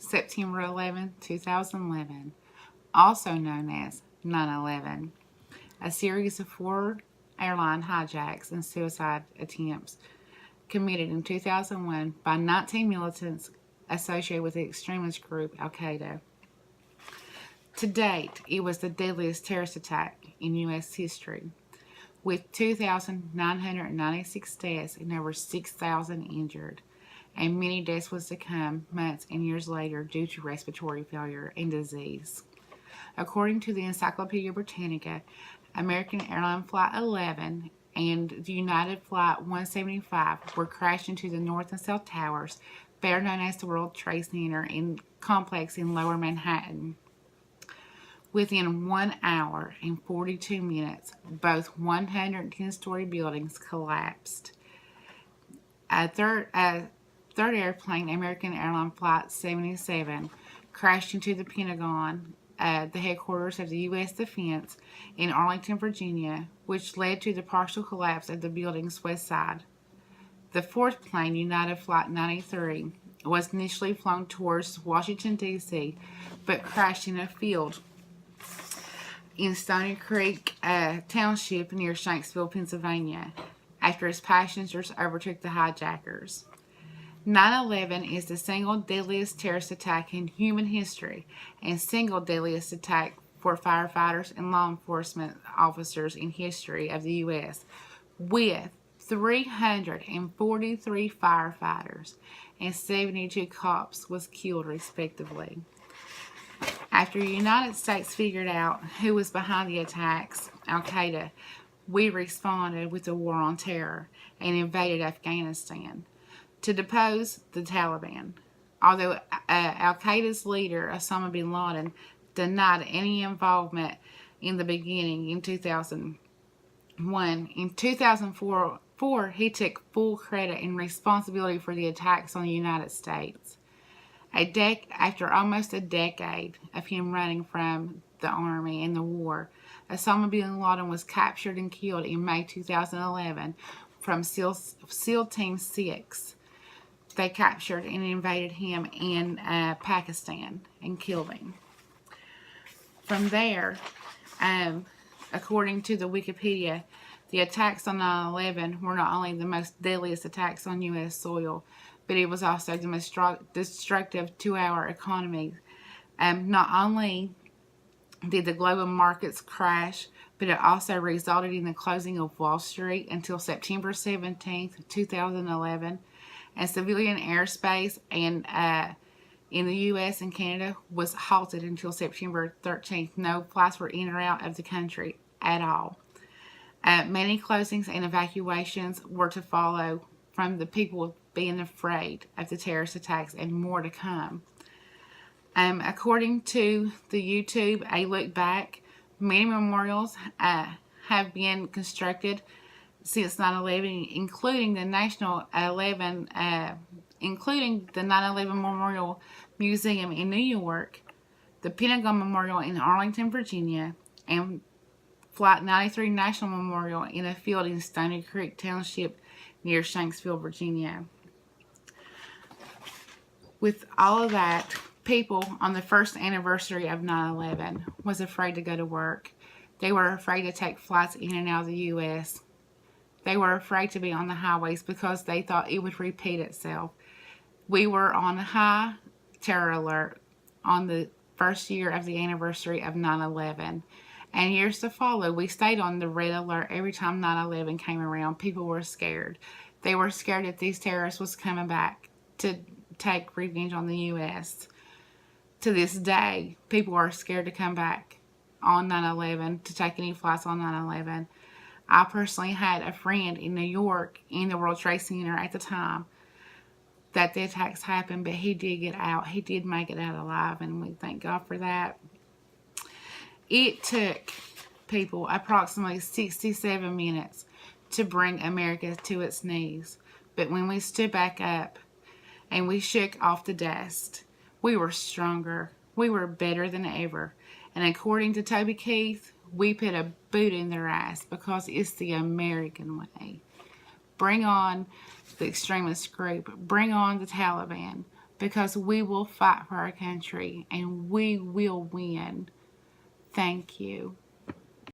September 11, 2011, also known as 9/11, a series of four airline hijacks and suicide attempts committed in 2001 by 19 militants associated with the extremist group Al Qaeda. To date, it was the deadliest terrorist attack in U.S. history, with 2,996 deaths and over 6,000 injured, and many deaths was to come months and years later due to respiratory failure and disease. According to the Encyclopedia Britannica, American Airline Flight 11 and the United Flight 175 were crashed into the North and South Towers, better known as the World Trade Center complex in Lower Manhattan. Within 1 hour and 42 minutes, both 110-story buildings collapsed. A third airplane, American Airline Flight 77, crashed into the Pentagon, the headquarters of the U.S. Defense in Arlington, Virginia, which led to the partial collapse of the building's west side. The fourth plane, United Flight 93, was initially flown towards Washington, D.C., but crashed in a field in Stony Creek Township near Shanksville, Pennsylvania, after its passengers overtook the hijackers. 9/11 is the single deadliest terrorist attack in human history and single deadliest attack for firefighters and law enforcement officers in history of the U.S., with 343 firefighters and 72 cops was killed respectively. After the United States figured out who was behind the attacks, Al Qaeda, we responded with a war on terror and invaded Afghanistan to depose the Taliban. Although Al Qaeda's leader, Osama bin Laden, denied any involvement in the beginning in 2001, in 2004 he took full credit and responsibility for the attacks on the United States. After almost a decade of him running from the army and the war, Osama bin Laden was captured and killed in May 2011 from SEAL Team 6. They captured and invaded him in Pakistan and killed him. From there, according to the Wikipedia, the attacks on 9/11 were not only the most deadliest attacks on U.S. soil, but it was also the most destructive to our economy. Not only did the global markets crash, but it also resulted in the closing of Wall Street until September 17th, 2011, and civilian airspace and in the U.S. and Canada was halted until September 13th. No flights were in or out of the country at all. Many closings and evacuations were to follow from the people being afraid of the terrorist attacks, and more to come. According to the YouTube A Look Back, many memorials have been constructed since 9/11, including the 9/11 Memorial Museum in New York, the Pentagon Memorial in Arlington, Virginia, and Flight 93 National Memorial in a field in Stony Creek Township near Shanksville, Virginia. With all of that, people on the first anniversary of 9/11 was afraid to go to work. They were afraid to take flights in and out of the U.S. They were afraid to be on the highways because they thought it would repeat itself. We were on high terror alert on the first year of the anniversary of 9/11. And years to follow, we stayed on the red alert every time 9/11 came around. People were scared. They were scared that these terrorists was coming back to take revenge on the U.S. To this day, people are scared to come back on 9/11, to take any flights on 9/11. I personally had a friend in New York in the World Trade Center at the time that the attacks happened, but he did get out. He did make it out alive, and we thank God for that. It took people approximately 67 minutes to bring America to its knees. But when we stood back up and we shook off the dust, we were stronger. We were better than ever. And according to Toby Keith, we put a boot in their ass because it's the American way. Bring on the extremist group. Bring on the Taliban. because we will fight for our country and we will win. Thank you.